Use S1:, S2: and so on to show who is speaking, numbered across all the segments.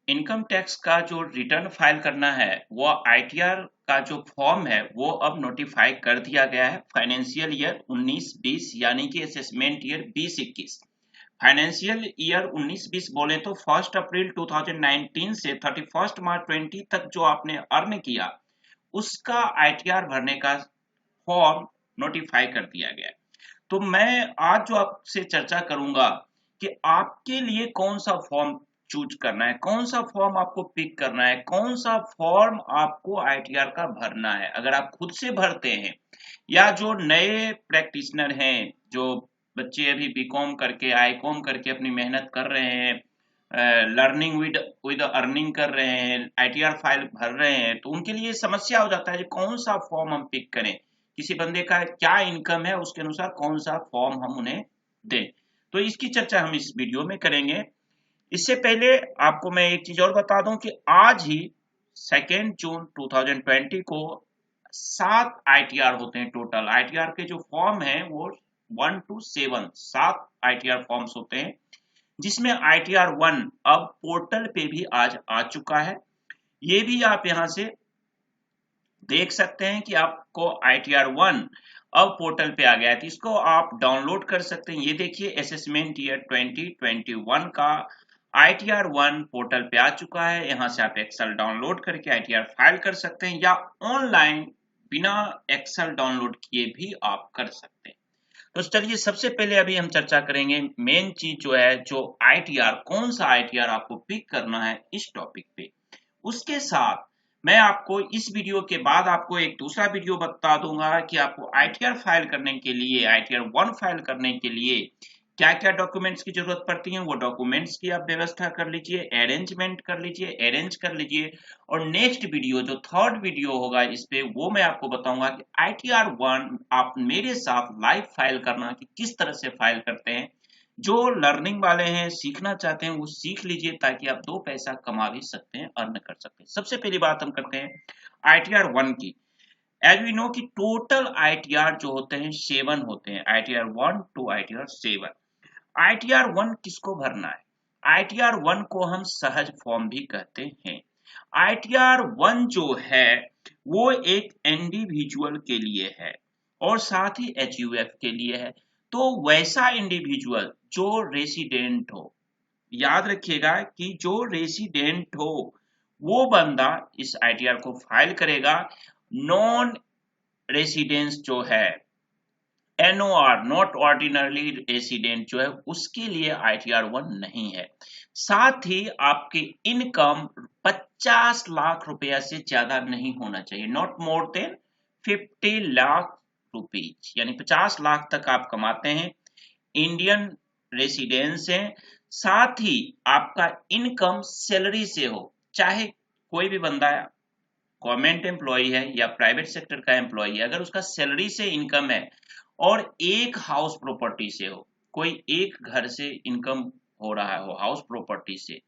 S1: Income tax का जो return file करना है वो आईटीआर का जो फॉर्म है वो अब नोटिफाई कर दिया गया है फाइनेंशियल ईयर 19-20 यानी कि असेसमेंट ईयर 20-21। फाइनेंशियल ईयर 19-20 बोले तो 1 अप्रैल 2019 से 31 मार्च 20 तक जो आपने अर्न किया उसका आईटीआर भरने का फॉर्म नोटिफाई कर दिया गया है। तो मैं आज जो आपसे चर्चा करूंगा कि आपके लिए कौन सा फॉर्म चूज करना है, कौन सा फॉर्म आपको पिक करना है, कौन सा फॉर्म आपको आईटीआर का भरना है। अगर आप खुद से भरते हैं या जो नए प्रैक्टिशनर हैं, जो बच्चे अभी बीकॉम करके आईकॉम करके अपनी मेहनत कर रहे हैं, लर्निंग विद विद अर्निंग कर रहे हैं, आईटीआर फाइल भर रहे हैं, तो उनके लिए समस्या हो जाता है कि कौन सा फॉर्म हम पिक करें, किसी बंदे का क्या इनकम है उसके अनुसार कौन सा फॉर्म हम उन्हें दें। तो इसकी चर्चा हम इस वीडियो में करेंगे। इससे पहले आपको मैं एक चीज और बता दूं कि आज ही 2 जून 2020 को 7 आईटीआर होते हैं। टोटल आईटीआर के जो फॉर्म है वो 1 to 7 आईटीआर फॉर्म्स होते हैं, जिसमें ITR-1 अब पोर्टल पे भी आज आ चुका है। ये भी आप यहां से देख सकते हैं कि आपको ITR-1 अब पोर्टल पे आ गया है, तो इसको आप डाउनलोड कर सकते हैं। ये देखिए असेसमेंट ईयर 2021 का ITR-1 पोर्टल पे आ चुका है। यहाँ से आप एक्सेल डाउनलोड करके ITR फाइल कर सकते हैं या ऑनलाइन बिना एक्सेल डाउनलोड किए भी आप कर सकते हैं। तो चलिए सबसे पहले अभी हम चर्चा करेंगे मेन चीज जो है, जो आईटीआर, कौन सा आईटीआर आपको पिक करना है इस टॉपिक पे। उसके साथ मैं आपको इस वीडियो के बाद आपको एक दूसरा वीडियो बता दूंगा कि आपको आईटीआर फाइल करने के लिए, ITR-1 फाइल करने के लिए क्या क्या डॉक्यूमेंट्स की जरूरत पड़ती है। वो डॉक्यूमेंट्स की आप व्यवस्था कर लीजिए, अरेंजमेंट कर लीजिए, अरेंज कर लीजिए। और नेक्स्ट वीडियो जो थर्ड वीडियो होगा इस पे, वो मैं आपको बताऊंगा कि ITR-1 आप मेरे साथ लाइव फाइल करना कि किस तरह से फाइल करते हैं। जो लर्निंग वाले हैं, सीखना चाहते हैं, वो सीख लीजिए ताकि आप दो पैसा कमा भी सकते हैं, अर्न कर सकते हैं। सबसे पहली बात हम करते हैं ITR-1 की। एज वी नो कि टोटल आईटीआर जो होते हैं 7 होते हैं, ITR-1 to ITR-7। ITR-1 किसको भरना है? ITR-1 को हम सहज फॉर्म भी कहते हैं। ITR-1 जो है वो एक इंडिविजुअल के लिए है और साथ ही HUF के लिए है। तो वैसा इंडिविजुअल जो रेसिडेंट हो, याद रखिएगा कि जो रेसिडेंट हो वो बंदा इस आईटीआर को फाइल करेगा। नॉन रेसिडेंस जो है, NOR नॉट ऑर्डिनरी रेसिडेंट जो है, उसके लिए ITR-1 नहीं है। साथ ही आपकी इनकम 50 लाख रुपया से ज्यादा नहीं होना चाहिए, not more than 50 lakh rupees, यानी 50 लाख तक आप कमाते हैं, इंडियन रेसिडेंस हैं। साथ ही आपका इनकम सैलरी से हो, चाहे कोई भी बंदा गवर्नमेंट एम्प्लॉय है या प्राइवेट सेक्टर का एम्प्लॉय है, अगर उसका सैलरी से इनकम है और एक हाउस प्रॉपर्टी से हो, कोई एक घर से इनकम हो रहा हो हाउस प्रॉपर्टी से,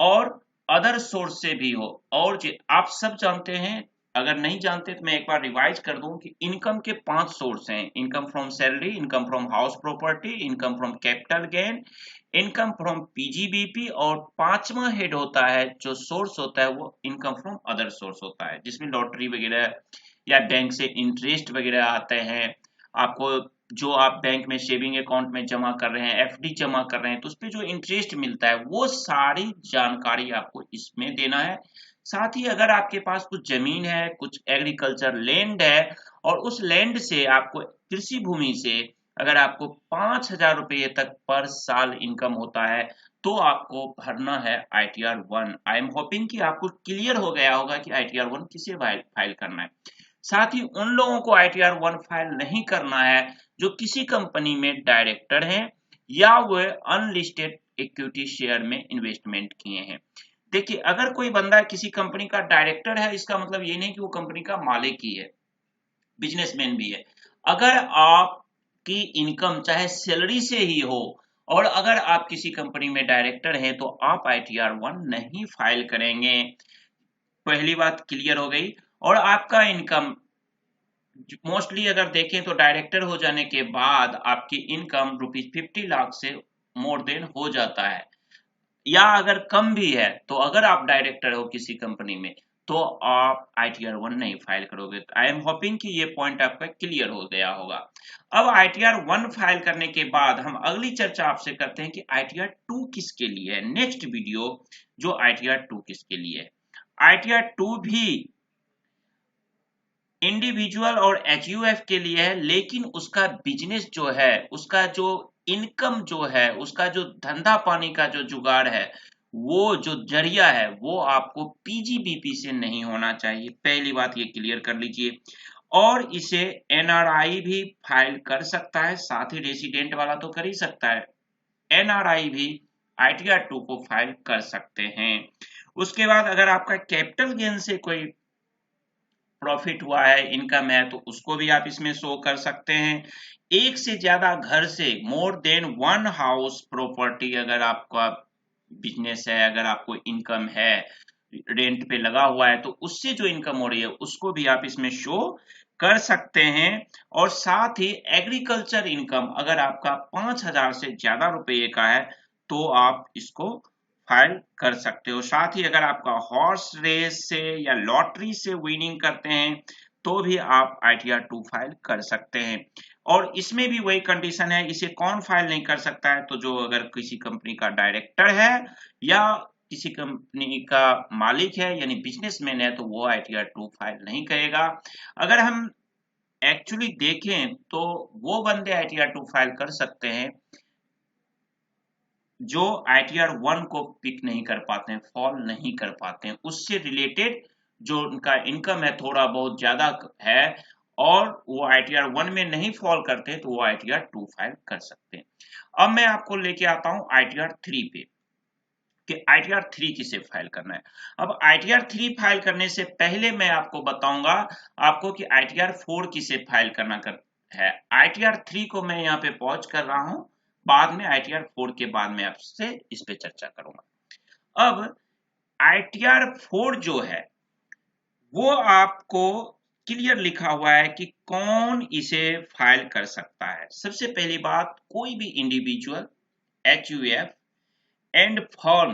S1: और अदर सोर्स से भी हो, और आप सब जानते हैं, अगर नहीं जानते तो मैं एक बार रिवाइज कर दूं कि इनकम के 5 सोर्स हैं: income from salary, income from house property, income from capital gain, income from PGBP, और पांचवा हेड होता है जो सोर्स होता है वो इनकम फ्रॉम अदर सोर्स होता है, जिसमें लॉटरी वगैरह या बैंक से इंटरेस्ट वगैरह आते हैं। आपको जो आप बैंक में सेविंग अकाउंट में जमा कर रहे हैं, एफडी जमा कर रहे हैं, तो उस पर जो इंटरेस्ट मिलता है वो सारी जानकारी आपको इसमें देना है। साथ ही अगर आपके पास कुछ जमीन है, कुछ एग्रीकल्चर लैंड है, और उस लैंड से आपको, कृषि भूमि से अगर आपको 5,000 रुपये तक पर साल इनकम होता है तो आपको भरना है ITR-1। आई एम होपिंग कि आपको क्लियर हो गया होगा कि ITR-1 किसे फाइल करना है। साथ ही उन लोगों को ITR-1 फाइल नहीं करना है जो किसी कंपनी में डायरेक्टर हैं या वे अनलिस्टेड इक्विटी शेयर में इन्वेस्टमेंट किए हैं। देखिए, अगर कोई बंदा किसी कंपनी का डायरेक्टर है, इसका मतलब ये नहीं कि वो कंपनी का मालिक ही है, बिजनेसमैन भी है। अगर आपकी इनकम चाहे सैलरी से ही हो और अगर आप किसी कंपनी में डायरेक्टर हैं तो आप ITR-1 नहीं फाइल करेंगे। पहली बात क्लियर हो गई। और आपका इनकम मोस्टली अगर देखें तो डायरेक्टर हो जाने के बाद आपकी इनकम ₹50 लाख से मोर देन हो जाता है। या अगर कम भी है तो अगर आप डायरेक्टर हो किसी कंपनी में तो आप ITR 1 नहीं फाइल करोगे। आई एम होपिंग कि ये पॉइंट आपका क्लियर हो गया होगा। अब ITR 1 फाइल करने के बाद हम अगली चर्चा आपसे करते हैं कि ITR 2 किसके लिए है। नेक्स्ट वीडियो जो ITR 2 किसके लिए है। ITR 2 भी इंडिविजुअल और HUF के लिए है, लेकिन उसका बिजनेस जो है, उसका जो इनकम जो है, उसका जो धंधा पानी का जो जुगाड़ है, वो जो जरिया है वो आपको PGBP से नहीं होना चाहिए। पहली बात ये क्लियर कर लीजिए। और इसे NRI भी फाइल कर सकता है, साथ ही रेसिडेंट वाला तो कर ही सकता है, NRI भी ITR 2 को फाइल कर सकते हैं। उसके बाद अगर आपका कैपिटल गेन से कोई प्रॉफिट हुआ है, इनकम है, तो उसको भी आप इसमें शो कर सकते हैं। एक से ज्यादा घर से, मोर देन 1 हाउस प्रॉपर्टी, अगर आपका बिजनेस है, अगर आपको इनकम है, रेंट पे लगा हुआ है, तो उससे जो इनकम हो रही है उसको भी आप इसमें शो कर सकते हैं। और साथ ही एग्रीकल्चर इनकम अगर आपका 5,000 से ज्यादा रुपये का है तो आप इसको फाइल कर सकते हो। साथ ही अगर आपका हॉर्स रेस से या लॉटरी से विनिंग करते हैं तो भी आप ITR 2 फाइल कर सकते हैं। और इसमें भी वही कंडीशन है, इसे कौन फाइल नहीं कर सकता है, तो जो अगर किसी कंपनी का डायरेक्टर है या किसी कंपनी का मालिक है यानी बिजनेसमैन है तो वो ITR 2 फाइल नहीं करेगा। अगर हम एक्चुअली देखें तो वो बंदे ITR 2 फाइल कर सकते हैं जो ITR 1 को पिक नहीं कर पाते हैं, फॉल नहीं कर पाते हैं, उससे रिलेटेड जो उनका इनकम है थोड़ा बहुत ज्यादा है और वो ITR 1 में नहीं फॉल करते तो वो ITR 2 फाइल कर सकते हैं। अब मैं आपको लेके आता हूं ITR 3 पे कि ITR 3 किसे फाइल करना है। अब ITR 3 फाइल करने से पहले मैं आपको बताऊंगा आपको कि ITR 4 किसे फाइल करना है। ITR 3 को मैं यहाँ पे पॉज कर रहा हूं, बाद में ITR 4 के बाद में आपसे इस पे चर्चा करूंगा। अब ITR 4 जो है वो आपको क्लियर लिखा हुआ है कि कौन इसे फाइल कर सकता है। सबसे पहली बात, कोई भी इंडिविजुअल, HUF एंड फर्म,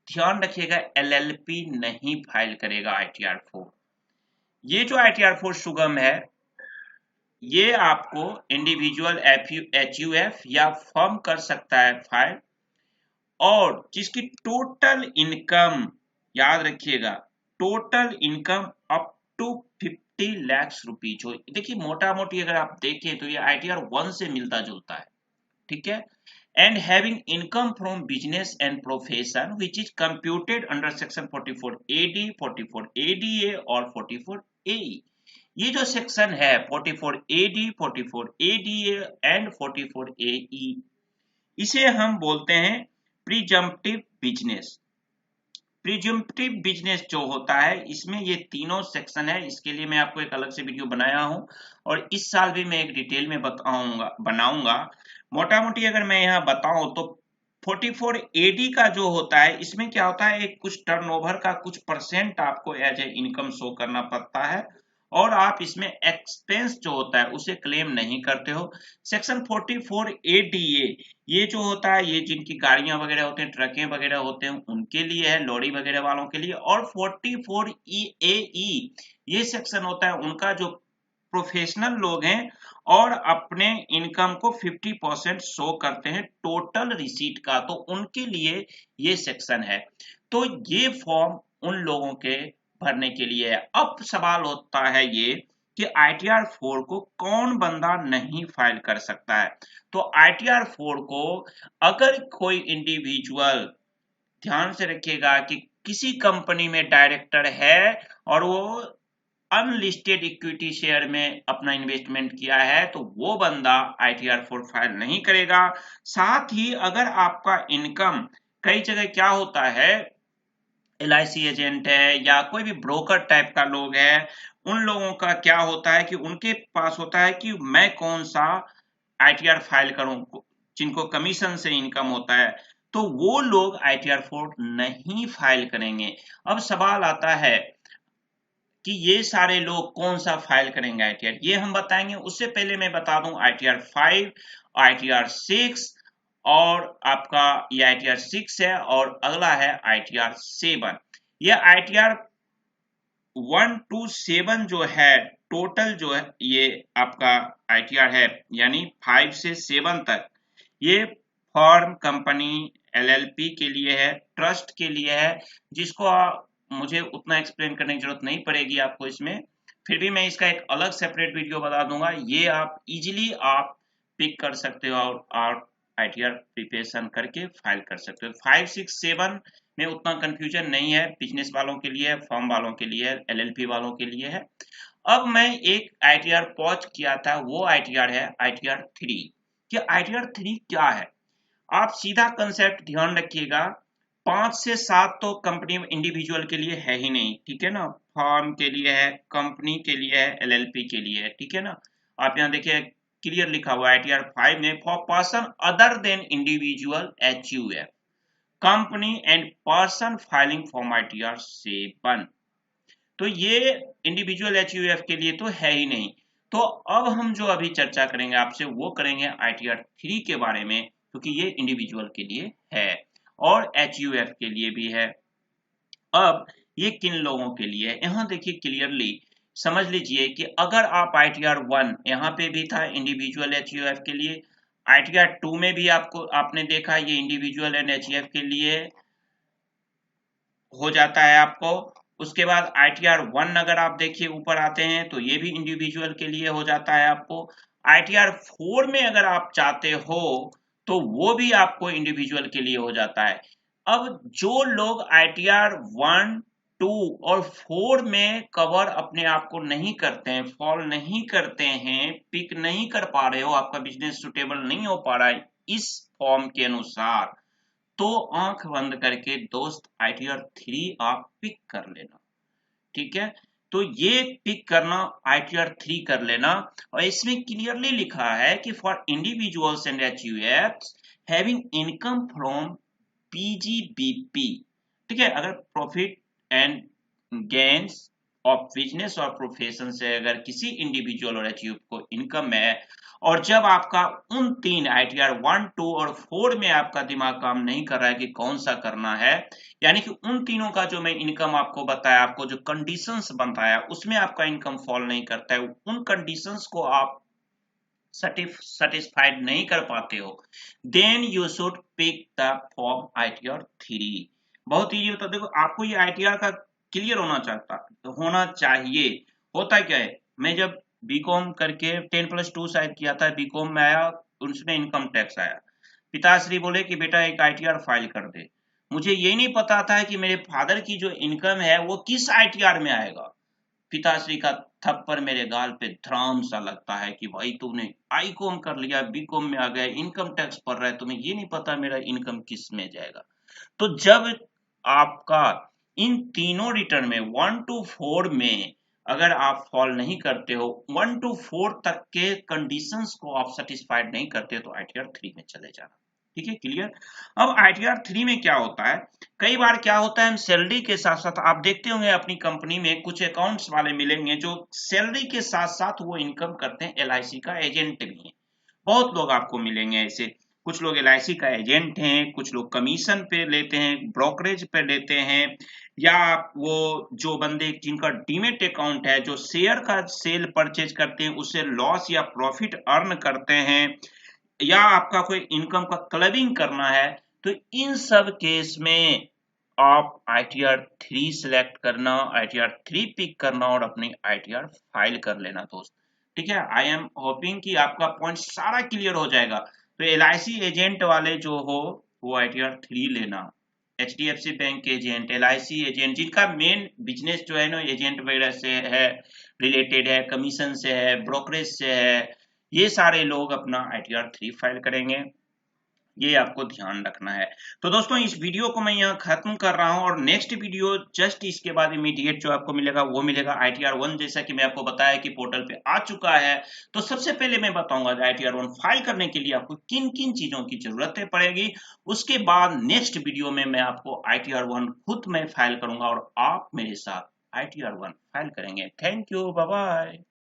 S1: ध्यान रखिएगा LLP नहीं फाइल करेगा ITR 4। ये जो ITR 4 सुगम है ये आपको इंडिविजुअल HUF या फर्म कर सकता है फाइल, और जिसकी टोटल इनकम, याद रखिएगा, total income up to 50 lakh rupees हो। देखिए मोटा मोटी अगर आप देखें तो ये ITR 1 से मिलता जुलता है, ठीक है। And having income from business and profession which is computed under section 44 AD, 44 ADA और 44 AE। ये जो सेक्शन है 44 AD, 44 ADA एंड 44 AE, इसे हम बोलते हैं प्रिजम्पटिव बिजनेस। प्रिजम्पटिव बिजनेस जो होता है इसमें ये तीनों सेक्शन है। इसके लिए मैं आपको एक अलग से वीडियो बनाया हूं और इस साल भी मैं एक डिटेल में बनाऊंगा। मोटा मोटी अगर मैं यहाँ बताऊं तो 44 AD का जो होता है इसमें क्या होता है, एक कुछ टर्नओवर का कुछ परसेंट आपको एज ए इनकम शो करना पड़ता है और आप इसमें एक्सपेंस जो होता है उसे क्लेम नहीं करते हो। सेक्शन 44 ADA ये जो होता है ये जिनकी गाड़ियां वगैरह होते हैं, ट्रकें वगैरह होते हैं उनके लिए है, लॉरी वगैरह वालों के लिए। और 44 AE ये सेक्शन होता है उनका जो प्रोफेशनल लोग हैं और अपने इनकम को 50% शो करते हैं टोटल रिसीट का, तो उनके लिए ये सेक्शन है। तो ये फॉर्म उन लोगों के भरने के लिए है। अब सवाल होता है ये कि ITR 4 को कौन बंदा नहीं फाइल कर सकता है। तो ITR 4 को अगर कोई इंडिविजुअल, ध्यान से रखिएगा कि किसी कंपनी में डायरेक्टर है और वो अनलिस्टेड इक्विटी शेयर में अपना इन्वेस्टमेंट किया है तो वो बंदा ITR 4 फाइल नहीं करेगा। साथ ही अगर आपका इनकम, कई जगह क्या होता है LIC एजेंट है या कोई भी ब्रोकर टाइप का लोग है, उन लोगों का क्या होता है कि उनके पास होता है कि मैं कौन सा ITR फाइल करूं, जिनको कमीशन से इनकम होता है, तो वो लोग ITR 4 नहीं फाइल करेंगे। अब सवाल आता है कि ये सारे लोग कौन सा फाइल करेंगे ITR, ये हम बताएंगे। उससे पहले मैं बता दूं ITR 5, ITR 6 और आपका ये ITR 6 है और अगला है ITR 7। ये ITR 1 to 7 जो है टोटल जो है ये आपका ITR है, यानी 5 से 7 तक ये फॉर्म, कंपनी, LLP के लिए है, ट्रस्ट के लिए है, जिसको मुझे उतना एक्सप्लेन करने की जरूरत नहीं पड़ेगी आपको इसमें। फिर भी मैं इसका एक अलग सेपरेट वीडियो बता दूंगा, ये आप इजीली आप पिक कर सकते हो और ITR प्रिपरेशन करके फाइल कर सकते हो। 5, 6, 7 में उतना कंफ्यूजन नहीं है, बिजनेस वालों के लिए है, फर्म वालों के लिए है, LLP वालों के लिए है। अब मैं एक ITR पॉज किया था, वो ITR है ITR 3। कि ITR 3 क्या है, आप सीधा कंसेप्ट ध्यान रखिएगा। 5 से 7 तो कंपनी इंडिविजुअल के लिए है ही नहीं, ठीक है ना, फर्म के लिए है, कंपनी के लिए है, LLP के लिए है, ठीक है ना। आप यहाँ देखिए क्लियर लिखा हुआ है ITR 5 में for person other than individual HUF company and person filing for ITR 7। तो ये इंडिविजुअल HUF के लिए तो है ही नहीं। तो अब हम जो अभी चर्चा करेंगे आपसे वो करेंगे ITR 3 के बारे में, क्योंकि ये इंडिविजुअल के लिए है और HUF के लिए भी है। अब ये किन लोगों के लिए है, यहाँ देखिए क्लियरली समझ लीजिए कि अगर आप ITR 1 यहाँ पे भी था इंडिविजुअल HUF के लिए, ITR 2 में भी आपने देखा ये इंडिविजुअल एंड HUF के लिए हो जाता है आपको। उसके बाद ITR 1 अगर आप देखिए ऊपर आते हैं तो ये भी इंडिविजुअल के लिए हो जाता है आपको। ITR 4 में अगर आप चाहते हो तो वो भी आपको इंडिविजुअल के लिए हो जाता है। अब जो लोग ITR 1, 2 और 4 में कवर अपने आप को नहीं करते हैं, फॉल नहीं करते हैं, पिक नहीं कर पा रहे हो, आपका बिजनेस सुटेबल नहीं हो पा रहा है इस फॉर्म के अनुसार, तो आंख बंद करके दोस्त ITR 3 आप पिक कर लेना, ठीक है। तो ये पिक करना, ITR 3 कर लेना, और इसमें क्लियरली लिखा है कि for individuals and HUFs having income from PGBP, ठीक है, अगर profit and gains of business और प्रोफेशन से अगर किसी इंडिविजुअल और HUF को इनकम है, और जब आपका उन तीन ITR 1, 2 और 4 में आपका दिमाग काम नहीं कर रहा है कि कौन सा करना है, यानी कि उन तीनों का जो मैं इनकम आपको बताया, आपको जो कंडीशंस बताया उसमें आपका इनकम फॉल नहीं करता है, उन कंडीशंस को आप satisfied नहीं कर पाते हो, then you should pick the form ITR 3। बहुत इजी होता है, देखो आपको ये ITR का क्लियर होना चाहिए। होता क्या है, मैं जब बीकॉम करके 10+2 शायद किया था, बीकॉम में आया, उसमें इनकम टैक्स आया, पिताश्री बोले कि बेटा एक ITR फाइल कर दे। मुझे ये नहीं पता था कि मेरे फादर की जो इनकम है वो किस ITR में आएगा। पिताश्री का थप्पड़ मेरे गाल पे धराम सा लगता है कि भाई तूने ICOM कर लिया, बीकॉम में आ गया, इनकम टैक्स पड़ रहा है, तुम्हें ये नहीं पता मेरा इनकम किस में जाएगा। तो जब आपका इन तीनों रिटर्न में 1 to 4 में अगर आप फॉल नहीं करते हो, 1 to 4 तक के कंडीशंस को आप सेटिस्फाइड नहीं करते तो ITR 3 में चले जाना, ठीक है, क्लियर। अब ITR 3 में क्या होता है, कई बार क्या होता है, हम सैलरी के साथ साथ, आप देखते होंगे अपनी कंपनी में कुछ अकाउंट्स वाले मिलेंगे जो सैलरी के साथ साथ वो इनकम करते हैं, LIC का एजेंट भी है, बहुत लोग आपको मिलेंगे ऐसे। कुछ लोग LIC का एजेंट हैं, कुछ लोग कमीशन पे लेते हैं, ब्रोकरेज पे लेते हैं, या वो जो बंदे जिनका डीमेट अकाउंट है, जो शेयर का सेल परचेज करते हैं, उससे लॉस या प्रॉफिट अर्न करते हैं, या आपका कोई इनकम का क्लबिंग करना है, तो इन सब केस में आप ITR 3 सिलेक्ट करना, ITR 3 पिक करना और अपनी ITR फाइल कर लेना दोस्त, ठीक है। आई एम होपिंग कि आपका पॉइंट सारा क्लियर हो जाएगा। तो LIC एजेंट वाले जो हो वो ITR 3 लेना, HDFC bank agent, LIC agent, जिनका मेन बिजनेस जो है ना एजेंट वगैरह से है, रिलेटेड है, कमीशन से है, ब्रोकरेज से है, ये सारे लोग अपना ITR 3 फाइल करेंगे, ये आपको ध्यान रखना है। तो दोस्तों इस वीडियो को मैं यहाँ खत्म कर रहा हूँ, और नेक्स्ट वीडियो जस्ट इसके बाद इमीडिएट जो आपको मिलेगा वो मिलेगा ITR 1, जैसा कि मैं आपको बताया कि पोर्टल पे आ चुका है। तो सबसे पहले मैं बताऊंगा ITR 1 फाइल करने के लिए आपको किन किन चीजों की जरूरतें पड़ेगी, उसके बाद नेक्स्ट वीडियो में मैं आपको ITR 1 खुद मैं फाइल करूंगा और आप मेरे साथ ITR 1 फाइल करेंगे। Thank you, bye bye.